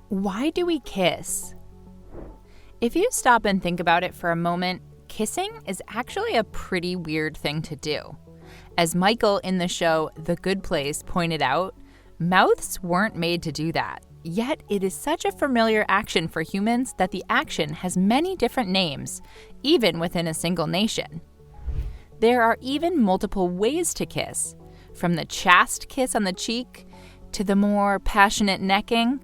Why do we kiss? If you stop and think about it for a moment, kissing is actually a pretty weird thing to do. As Michael in the show The Good Place pointed out, mouths weren't made to do that. Yet it is such a familiar action for humans that the action has many different names, even within a single nation. There are even multiple ways to kiss, from the chaste kiss on the cheek to the more passionate necking.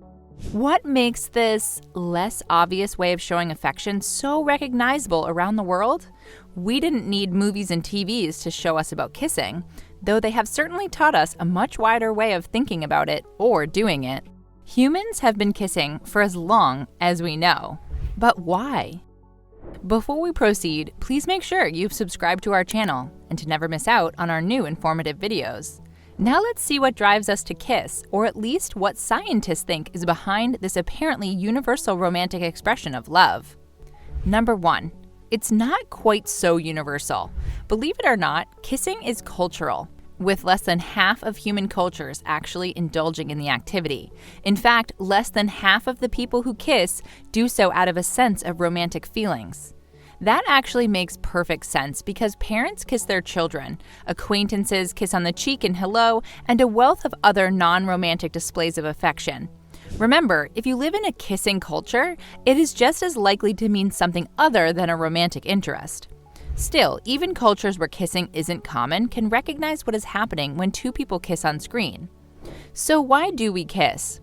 What makes this less obvious way of showing affection so recognizable around the world? We didn't need movies and TVs to show us about kissing, though they have certainly taught us a much wider way of thinking about it or doing it. Humans have been kissing for as long as we know. But why? Before we proceed, please make sure you've subscribed to our channel and to never miss out on our new informative videos. Now let's see what drives us to kiss, or at least what scientists think is behind this apparently universal romantic expression of love. Number 1. It's not quite so universal. Believe it or not, kissing is cultural, with less than half of human cultures actually indulging in the activity. In fact, less than half of the people who kiss do so out of a sense of romantic feelings. That actually makes perfect sense because parents kiss their children, acquaintances kiss on the cheek and hello, and a wealth of other non-romantic displays of affection. Remember, if you live in a kissing culture, it is just as likely to mean something other than a romantic interest. Still, even cultures where kissing isn't common can recognize what is happening when two people kiss on screen. So why do we kiss?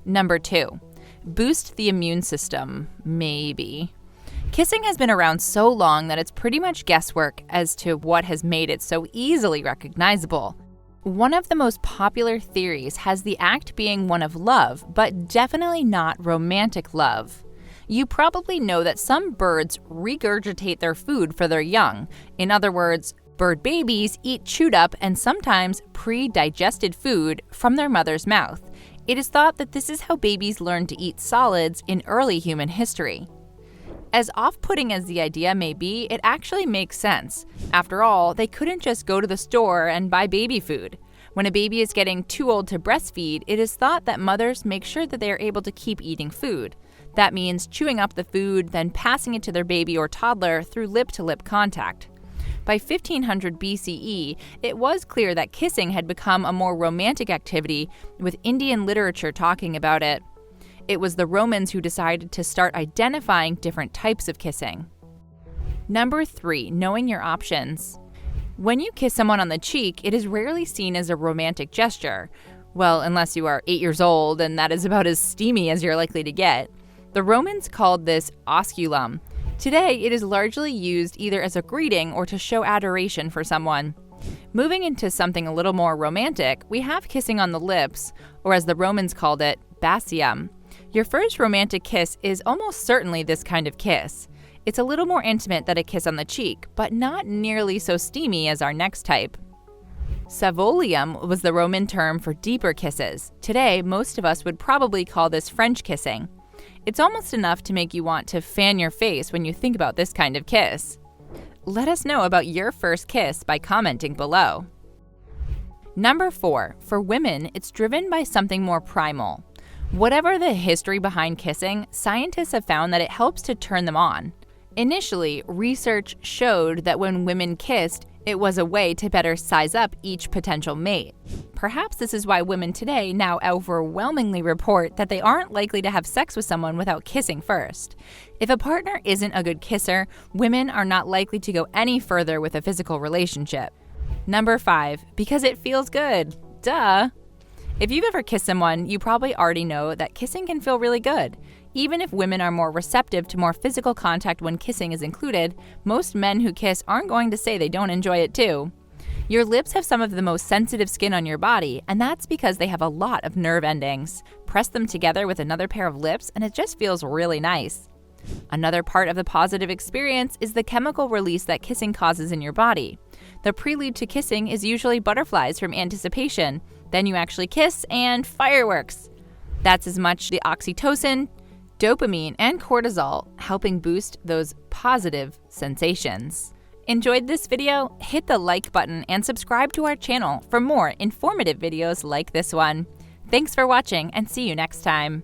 Number 2. Boost the immune system, maybe. Kissing has been around so long that it's pretty much guesswork as to what has made it so easily recognizable. One of the most popular theories has the act being one of love, but definitely not romantic love. You probably know that some birds regurgitate their food for their young. In other words, bird babies eat chewed up and sometimes pre-digested food from their mother's mouth. It is thought that this is how babies learned to eat solids in early human history. As off-putting as the idea may be, it actually makes sense. After all, they couldn't just go to the store and buy baby food. When a baby is getting too old to breastfeed, it is thought that mothers make sure that they are able to keep eating food. That means chewing up the food, then passing it to their baby or toddler through lip-to-lip contact. By 1500 BCE, it was clear that kissing had become a more romantic activity, with Indian literature talking about it. It was the Romans who decided to start identifying different types of kissing. Number 3, knowing your options. When you kiss someone on the cheek, it is rarely seen as a romantic gesture. Well, unless you are 8 years old, and that is about as steamy as you're likely to get. The Romans called this osculum. Today, it is largely used either as a greeting or to show adoration for someone. Moving into something a little more romantic, we have kissing on the lips, or as the Romans called it, basium. Your first romantic kiss is almost certainly this kind of kiss. It's a little more intimate than a kiss on the cheek, but not nearly so steamy as our next type. Savolium was the Roman term for deeper kisses. Today, most of us would probably call this French kissing. It's almost enough to make you want to fan your face when you think about this kind of kiss. Let us know about your first kiss by commenting below. Number 4, for women, it's driven by something more primal. Whatever the history behind kissing, scientists have found that it helps to turn them on. Initially, research showed that when women kissed, it was a way to better size up each potential mate. Perhaps this is why women today now overwhelmingly report that they aren't likely to have sex with someone without kissing first. If a partner isn't a good kisser, women are not likely to go any further with a physical relationship. Number 5, because it feels good. Duh! If you've ever kissed someone, you probably already know that kissing can feel really good. Even if women are more receptive to more physical contact when kissing is included, most men who kiss aren't going to say they don't enjoy it too. Your lips have some of the most sensitive skin on your body, and that's because they have a lot of nerve endings. Press them together with another pair of lips, and it just feels really nice. Another part of the positive experience is the chemical release that kissing causes in your body. The prelude to kissing is usually butterflies from anticipation. Then you actually kiss, and fireworks. That's as much the oxytocin, dopamine, and cortisol helping boost those positive sensations. Enjoyed this video? Hit the like button and subscribe to our channel for more informative videos like this one. Thanks for watching and see you next time.